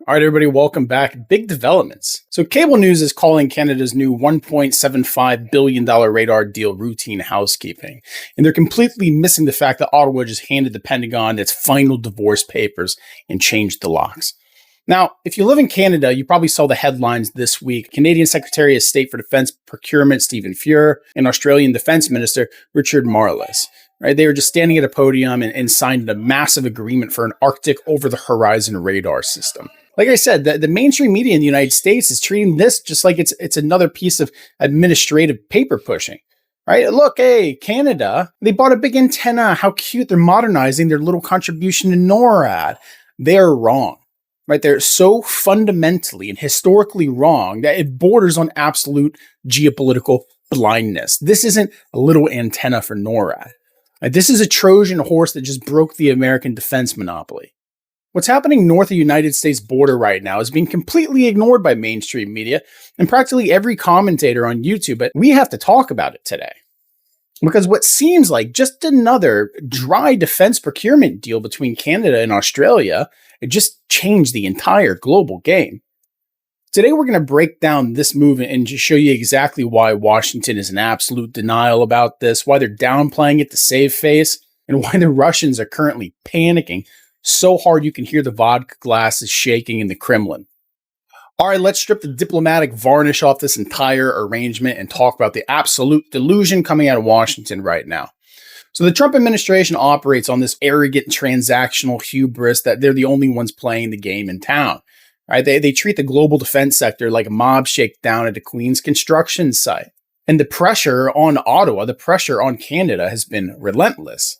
All right, everybody, welcome back. Big developments. So cable news is calling Canada's new $1.75 billion radar deal routine housekeeping. And they're completely missing the fact that Ottawa just handed the Pentagon its final divorce papers and changed the locks. Now, if you live in Canada, you probably saw the headlines this week. Canadian Secretary of State for Defense Procurement Stephen Fuhr and Australian Defense Minister Richard Marles. Right, they were just standing at a podium and signed a massive agreement for an Arctic over-the-horizon radar system. Like I said, the mainstream media in the United States is treating this just like it's another piece of administrative paper pushing. Right? Look, hey, Canada, they bought a big antenna. How cute. They're modernizing their little contribution to NORAD. They're wrong. Right? They're so fundamentally and historically wrong that it borders on absolute geopolitical blindness. This isn't a little antenna for NORAD. This is a Trojan horse that just broke the American defense monopoly. What's happening north of the United States border right now is being completely ignored by mainstream media and practically every commentator on YouTube, but we have to talk about it today. Because what seems like just another dry defense procurement deal between Canada and Australia, it just changed the entire global game. Today, we're going to break down this move and just show you exactly why Washington is in absolute denial about this, why they're downplaying it to save face, and why the Russians are currently panicking so hard you can hear the vodka glasses shaking in the Kremlin. All right, let's strip the diplomatic varnish off this entire arrangement and talk about the absolute delusion coming out of Washington right now. So the Trump administration operates on this arrogant transactional hubris that they're the only ones playing the game in town. Right? They treat the global defense sector like a mob shakedown at a Queens construction site. And the pressure on Ottawa, the pressure on Canada has been relentless.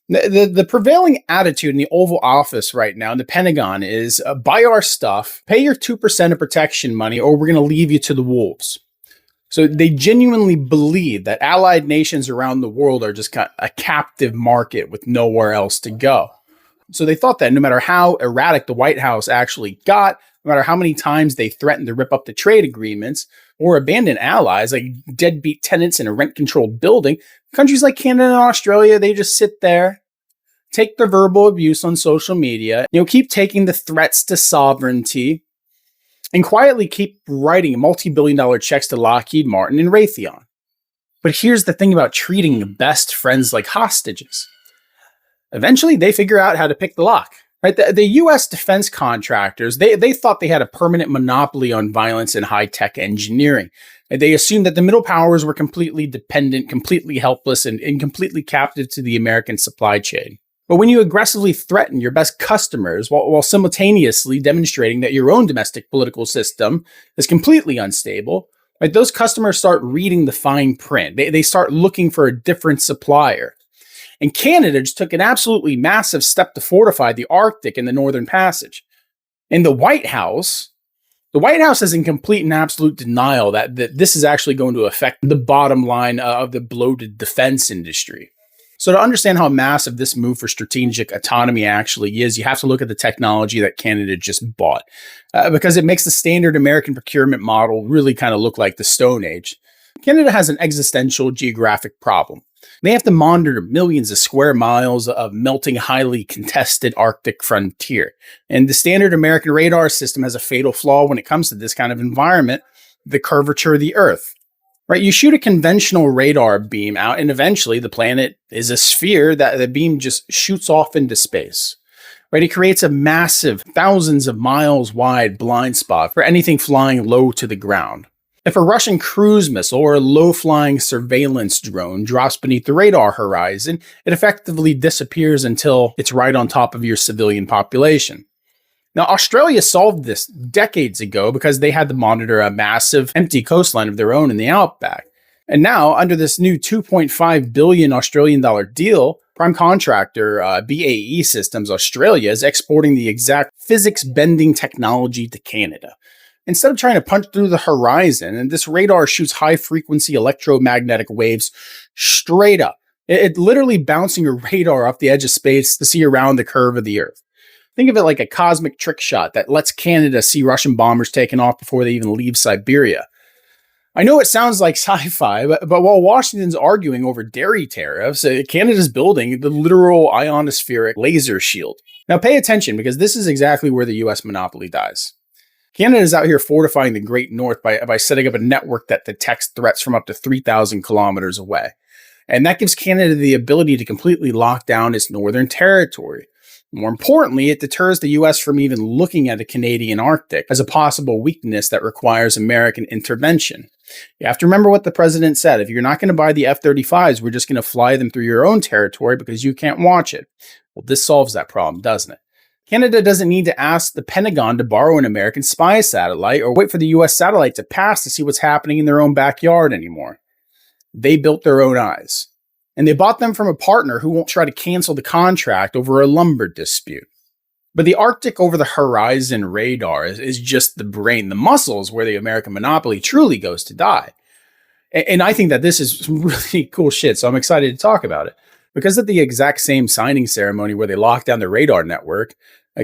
The prevailing attitude in the Oval Office right now in the Pentagon is buy our stuff, pay your 2% of protection money, or we're going to leave you to the wolves. So they genuinely believe that allied nations around the world are just kind of a captive market with nowhere else to go. So they thought that no matter how erratic the White House actually got, no matter how many times they threatened to rip up the trade agreements or abandon allies like deadbeat tenants in a rent-controlled building, countries like Canada and Australia, they just sit there, take the verbal abuse on social media, keep taking the threats to sovereignty, and quietly keep writing multi-billion-dollar checks to Lockheed Martin and Raytheon. But here's the thing about treating best friends like hostages. Eventually, they figure out how to pick the lock. Right? The U.S. defense contractors, they thought they had a permanent monopoly on violence and high-tech engineering. They assumed that the middle powers were completely dependent, completely helpless, and completely captive to the American supply chain. But when you aggressively threaten your best customers while simultaneously demonstrating that your own domestic political system is completely unstable, right, those customers start reading the fine print. They start looking for a different supplier. And Canada just took an absolutely massive step to fortify the Arctic and the Northern Passage. And the White House is in complete and absolute denial that this is actually going to affect the bottom line of the bloated defense industry. So to understand how massive this move for strategic autonomy actually is, you have to look at the technology that Canada just bought, because it makes the standard American procurement model really kind of look like the Stone Age. Canada has an existential geographic problem. They have to monitor millions of square miles of melting, highly contested Arctic frontier. And the standard American radar system has a fatal flaw when it comes to this kind of environment, the curvature of the Earth. Right? You shoot a conventional radar beam out, and eventually the planet is a sphere that the beam just shoots off into space. Right? It creates a massive, thousands of miles wide blind spot for anything flying low to the ground. If a Russian cruise missile or a low-flying surveillance drone drops beneath the radar horizon, it effectively disappears until it's right on top of your civilian population. Now, Australia solved this decades ago because they had to monitor a massive empty coastline of their own in the outback. And now, under this new $2.5 billion Australian dollar deal, prime contractor BAE Systems Australia is exporting the exact physics-bending technology to Canada. Instead of trying to punch through the horizon, and this radar shoots high-frequency electromagnetic waves straight up. It literally bouncing a radar off the edge of space to see around the curve of the Earth. Think of it like a cosmic trick shot that lets Canada see Russian bombers taking off before they even leave Siberia. I know it sounds like sci-fi, but while Washington's arguing over dairy tariffs, Canada's building the literal ionospheric laser shield. Now pay attention, because this is exactly where the US monopoly dies. Canada is out here fortifying the Great North by setting up a network that detects threats from up to 3,000 kilometers away. And that gives Canada the ability to completely lock down its northern territory. More importantly, it deters the US from even looking at the Canadian Arctic as a possible weakness that requires American intervention. You have to remember what the president said. If you're not going to buy the F-35s, we're just going to fly them through your own territory because you can't watch it. Well, this solves that problem, doesn't it? Canada doesn't need to ask the Pentagon to borrow an American spy satellite or wait for the US satellite to pass to see what's happening in their own backyard anymore. They built their own eyes. And they bought them from a partner who won't try to cancel the contract over a lumber dispute. But the Arctic over-the-horizon radar is just the brain, the muscles where the American monopoly truly goes to die. And I think that this is really cool shit, so I'm excited to talk about it. Because at the exact same signing ceremony where they locked down the radar network,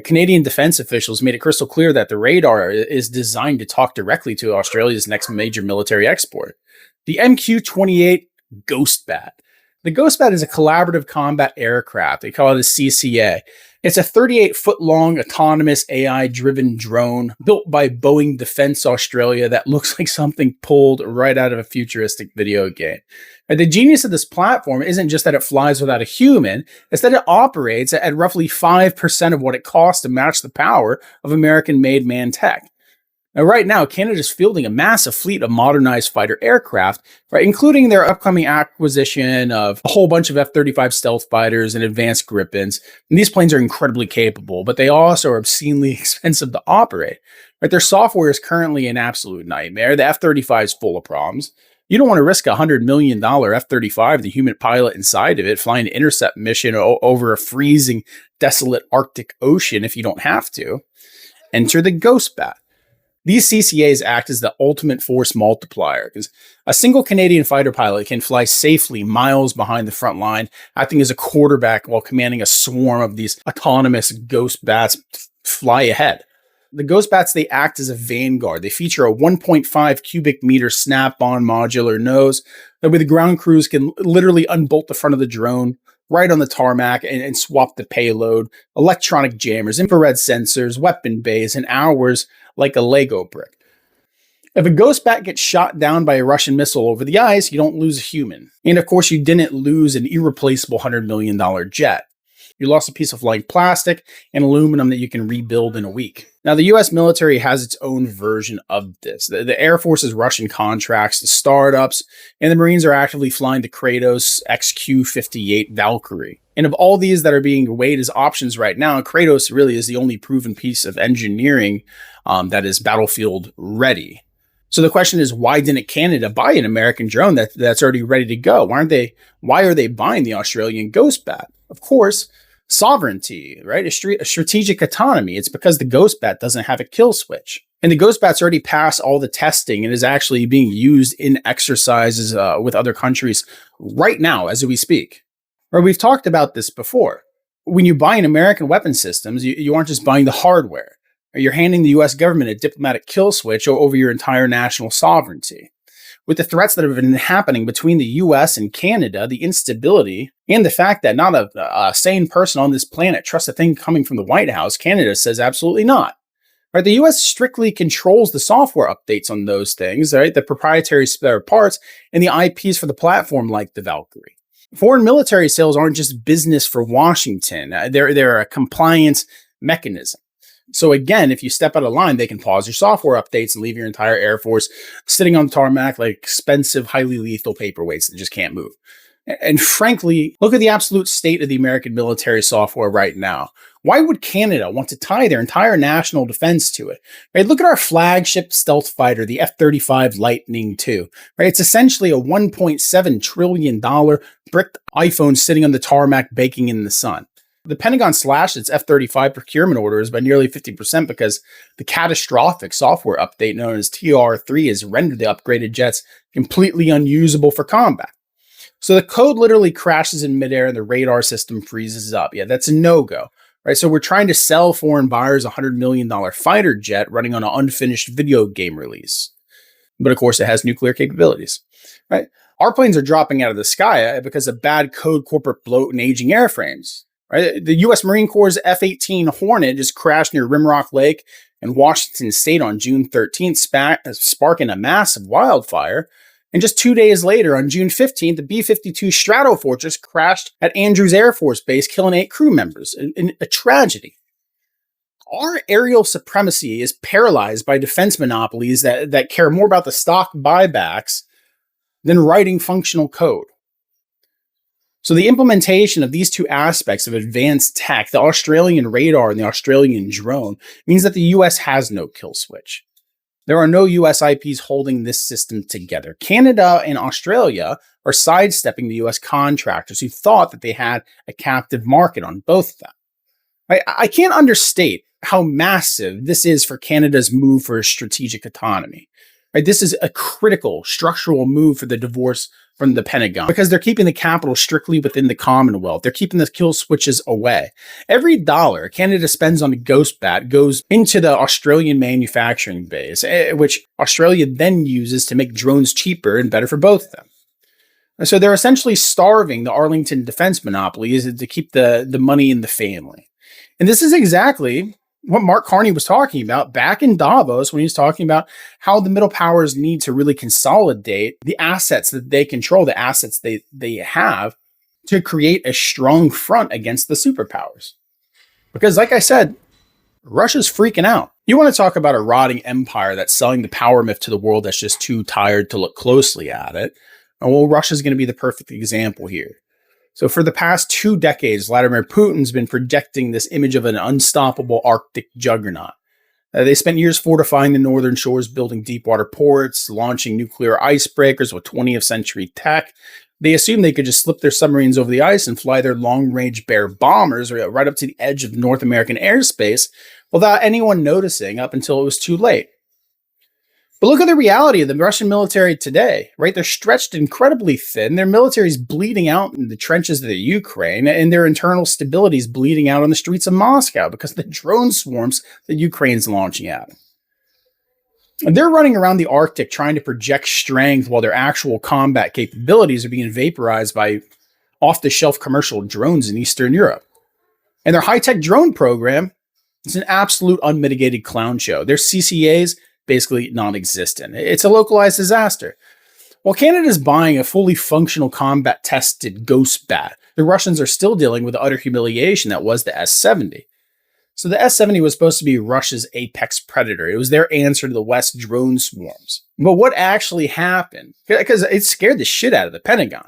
Canadian defense officials made it crystal clear that the radar is designed to talk directly to Australia's next major military export, the MQ-28 Ghost Bat. The Ghost Bat is a collaborative combat aircraft. They call it a CCA. It's a 38-foot-long autonomous AI-driven drone built by Boeing Defence Australia that looks like something pulled right out of a futuristic video game. And the genius of this platform isn't just that it flies without a human, it's that it operates at roughly 5% of what it costs to match the power of American-made man tech. Now, right now, Canada's fielding a massive fleet of modernized fighter aircraft, right, including their upcoming acquisition of a whole bunch of F-35 stealth fighters and advanced Gripens. And these planes are incredibly capable, but they also are obscenely expensive to operate. Right, their software is currently an absolute nightmare. The F-35 is full of problems. You don't want to risk a $100 million F-35, the human pilot inside of it, flying an intercept mission over a freezing, desolate Arctic Ocean if you don't have to. Enter the Ghost Bat. These CCAs act as the ultimate force multiplier, because a single Canadian fighter pilot can fly safely miles behind the front line, acting as a quarterback while commanding a swarm of these autonomous Ghost Bats fly ahead. The Ghost Bats, they act as a vanguard. They feature a 1.5 cubic meter snap-on modular nose, that way the ground crews can literally unbolt the front of the drone right on the tarmac and swap the payload, electronic jammers, infrared sensors, weapon bays, and hours like a Lego brick. If a Ghost Bat gets shot down by a Russian missile over the ice, you don't lose a human. And of course, you didn't lose an irreplaceable $100 million jet. You lost a piece of light plastic and aluminum that you can rebuild in a week. Now, the US military has its own version of this. The Air Force's Russian contracts to startups, and the Marines are actively flying the Kratos XQ-58 Valkyrie. And of all these that are being weighed as options right now, Kratos really is the only proven piece of engineering that is battlefield ready. So the question is, why didn't Canada buy an American drone that's already ready to go? Why are they buying the Australian Ghost Bat? Of course, sovereignty, right? A strategic autonomy. It's because the Ghost Bat doesn't have a kill switch. And the Ghost Bat's already passed all the testing and is actually being used in exercises with other countries right now as we speak. Or we've talked about this before. When you buy an American weapon systems, you aren't just buying the hardware. You're handing the US government a diplomatic kill switch over your entire national sovereignty. With the threats that have been happening between the US and Canada, the instability, and the fact that not a sane person on this planet trusts a thing coming from the White House, Canada says absolutely not. Right? The US strictly controls the software updates on those things, right? The proprietary spare parts and the IPs for the platform like the Valkyrie. Foreign military sales aren't just business for Washington. They're a compliance mechanism. So again, if you step out of line, they can pause your software updates and leave your entire Air Force sitting on the tarmac like expensive, highly lethal paperweights that just can't move. And frankly, look at the absolute state of the American military software right now. Why would Canada want to tie their entire national defense to it? Right? Look at our flagship stealth fighter, the F-35 Lightning II. Right? It's essentially a $1.7 trillion bricked iPhone sitting on the tarmac baking in the sun. The Pentagon slashed its F-35 procurement orders by nearly 50% because the catastrophic software update known as TR3 has rendered the upgraded jets completely unusable for combat. So the code literally crashes in midair and the radar system freezes up. Yeah, that's a no-go. Right? So we're trying to sell foreign buyers a $100 million fighter jet running on an unfinished video game release. But of course, it has nuclear capabilities, right? Our planes are dropping out of the sky because of bad code, corporate bloat, and aging airframes. Right? The U.S. Marine Corps' F-18 Hornet just crashed near Rimrock Lake in Washington State on June 13th, sparking a massive wildfire. And just 2 days later, on June 15th, the B-52 Stratofortress crashed at Andrews Air Force Base, killing 8 crew members. In a tragedy. Our aerial supremacy is paralyzed by defense monopolies that care more about the stock buybacks than writing functional code. So the implementation of these two aspects of advanced tech, the Australian radar and the Australian drone, means that the US has no kill switch. There are no US IPs holding this system together. Canada and Australia are sidestepping the US contractors who thought that they had a captive market on both of them. I can't understate how massive this is for Canada's move for strategic autonomy. This is a critical structural move for the divorce from the Pentagon because they're keeping the capital strictly within the Commonwealth. They're keeping the kill switches away. Every dollar Canada spends on a ghost bat goes into the Australian manufacturing base, which Australia then uses to make drones cheaper and better for both of them. So they're essentially starving the Arlington defense monopoly to keep the money in the family. And this is exactly what Mark Carney was talking about back in Davos when he was talking about how the middle powers need to really consolidate the assets that they control, the assets they have to create a strong front against the superpowers. Because like I said, Russia's freaking out. You want to talk about a rotting empire that's selling the power myth to the world that's just too tired to look closely at it. Well, Russia's going to be the perfect example here. So for the past 2 decades, Vladimir Putin's been projecting this image of an unstoppable Arctic juggernaut. They spent years fortifying the northern shores, building deep water ports, launching nuclear icebreakers with 20th century tech. They assumed they could just slip their submarines over the ice and fly their long-range Bear bombers right up to the edge of North American airspace without anyone noticing up until it was too late. But look at the reality of the Russian military today, right? They're stretched incredibly thin. Their military is bleeding out in the trenches of the Ukraine, and their internal stability is bleeding out on the streets of Moscow because of the drone swarms that Ukraine's launching at them. And they're running around the Arctic trying to project strength while their actual combat capabilities are being vaporized by off-the-shelf commercial drones in Eastern Europe. And their high-tech drone program is an absolute unmitigated clown show. Their CCAs basically non-existent. It's a localized disaster. While Canada's buying a fully functional combat-tested Ghost Bat, the Russians are still dealing with the utter humiliation that was the S-70. So the S-70 was supposed to be Russia's apex predator. It was their answer to the West drone swarms. But what actually happened? Because it scared the shit out of the Pentagon.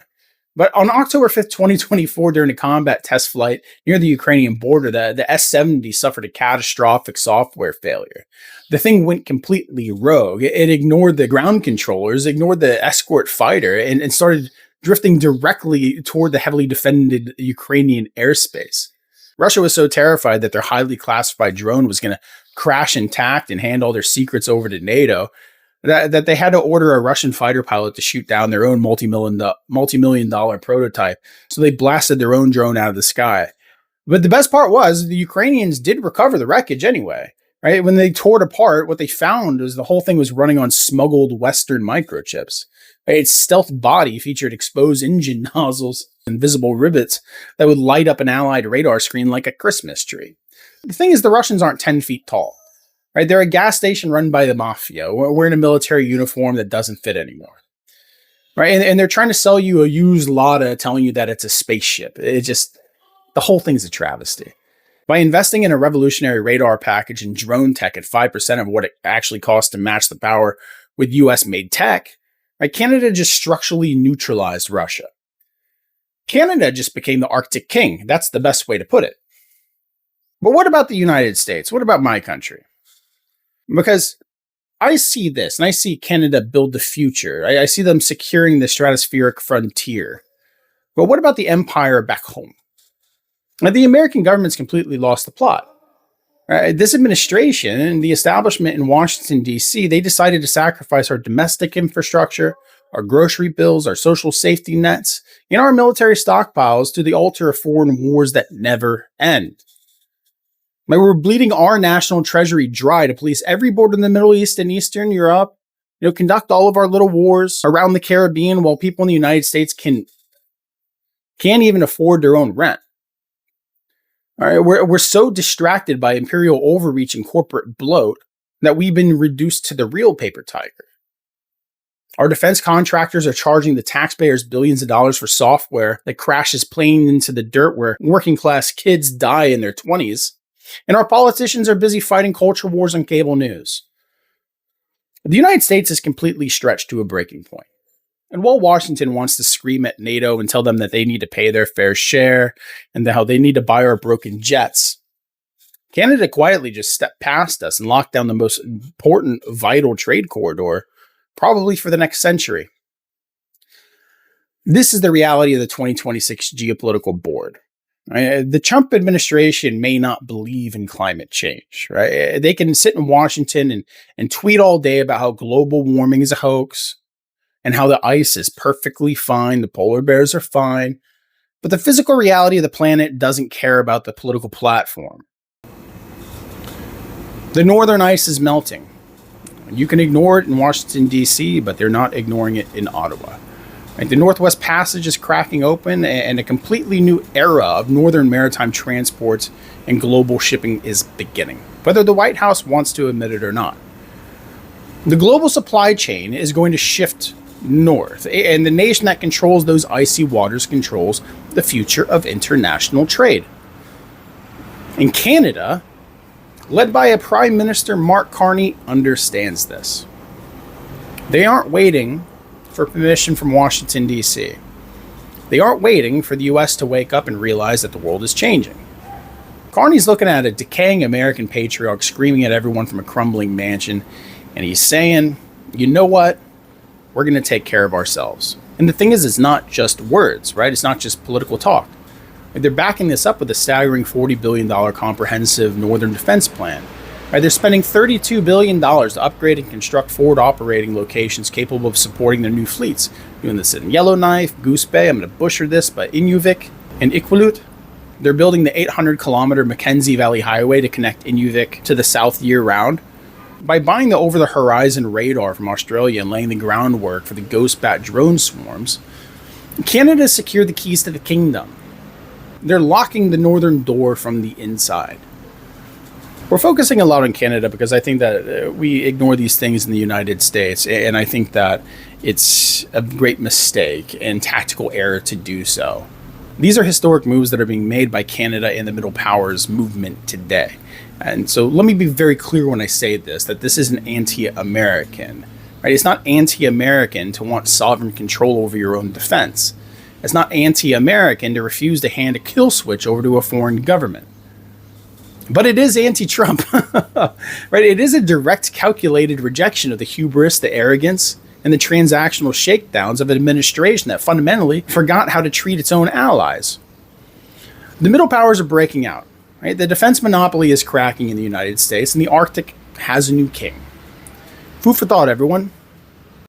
But on October 5th, 2024, during a combat test flight near the Ukrainian border, the S-70 suffered a catastrophic software failure. The thing went completely rogue. It ignored the ground controllers, ignored the escort fighter, and started drifting directly toward the heavily defended Ukrainian airspace. Russia was so terrified that their highly classified drone was going to crash intact and hand all their secrets over to NATO that they had to order a Russian fighter pilot to shoot down their own multi-million dollar prototype. So they blasted their own drone out of the sky. But the best part was the Ukrainians did recover the wreckage anyway. Right? When they tore it apart, what they found was the whole thing was running on smuggled Western microchips. Right? Its stealth body featured exposed engine nozzles and visible rivets that would light up an Allied radar screen like a Christmas tree. The thing is, the Russians aren't 10 feet tall. Right? They're a gas station run by the mafia, wearing a military uniform that doesn't fit anymore. Right? And they're trying to sell you a used Lada, telling you that it's a spaceship. The whole thing's a travesty. By investing in a revolutionary radar package and drone tech at 5% of what it actually costs to match the power with US-made tech, right, Canada just structurally neutralized Russia. Canada just became the Arctic king. That's the best way to put it. But what about the United States? What about my country? Because I see this, and I see Canada build the future. I see them securing the stratospheric frontier. But what about the empire back home? Now, the American government's completely lost the plot. This administration and the establishment in Washington, D.C., they decided to sacrifice our domestic infrastructure, our grocery bills, our social safety nets, and our military stockpiles to the altar of foreign wars that never end. We're bleeding our national treasury dry to police every border in the Middle East and Eastern Europe, conduct all of our little wars around the Caribbean while people in the United States can't even afford their own rent. All right, we're so distracted by imperial overreach and corporate bloat that we've been reduced to the real paper tiger. Our defense contractors are charging the taxpayers billions of dollars for software that crashes planes into the dirt where working class kids die in their 20s. And our politicians are busy fighting culture wars on cable news. The United States is completely stretched to a breaking point. And while Washington wants to scream at NATO and tell them that they need to pay their fair share and how they need to buy our broken jets, Canada quietly just stepped past us and locked down the most important, vital trade corridor, probably for the next century. This is the reality of the 2026 geopolitical board. Right? The Trump administration may not believe in climate change. Right? They can sit in Washington and tweet all day about how global warming is a hoax and how the ice is perfectly fine, the polar bears are fine, but the physical reality of the planet doesn't care about the political platform. The northern ice is melting. You can ignore it in Washington, D.C., but they're not ignoring it in Ottawa. Right? The Northwest Passage is cracking open, and a completely new era of northern maritime transport and global shipping is beginning, whether the White House wants to admit it or not. The global supply chain is going to shift north, and the nation that controls those icy waters controls the future of international trade. In Canada, led by a Prime Minister, Mark Carney, understands this. They aren't waiting for permission from Washington, D.C. They aren't waiting for the U.S. to wake up and realize that the world is changing. Carney's looking at a decaying American patriarch screaming at everyone from a crumbling mansion, and he's saying, you know what? We're going to take care of ourselves. And the thing is, it's not just words, right? It's not just political talk. They're backing this up with a staggering $40 billion comprehensive Northern Defense Plan. Right, they're spending $32 billion to upgrade and construct forward operating locations capable of supporting their new fleets. Doing this in Yellowknife, Goose Bay, I'm going to butcher this, but Inuvik and Iqaluit. They're building the 800-kilometer Mackenzie Valley Highway to connect Inuvik to the south year-round. By buying the over-the-horizon radar from Australia and laying the groundwork for the Ghost Bat drone swarms, Canada has secured the keys to the kingdom. They're locking the northern door from the inside. We're focusing a lot on Canada because I think that we ignore these things in the United States, and I think that it's a great mistake and tactical error to do so. These are historic moves that are being made by Canada and the Middle Powers movement today. And so let me be very clear when I say this, that this isn't anti-American. Right? It's not anti-American to want sovereign control over your own defense. It's not anti-American to refuse to hand a kill switch over to a foreign government. But it is anti-Trump. Right? It is a direct calculated rejection of the hubris, the arrogance, and the transactional shakedowns of an administration that fundamentally forgot how to treat its own allies. The Middle Powers are breaking out. Right? The defense monopoly is cracking in the United States, and the Arctic has a new king. Food for thought, everyone.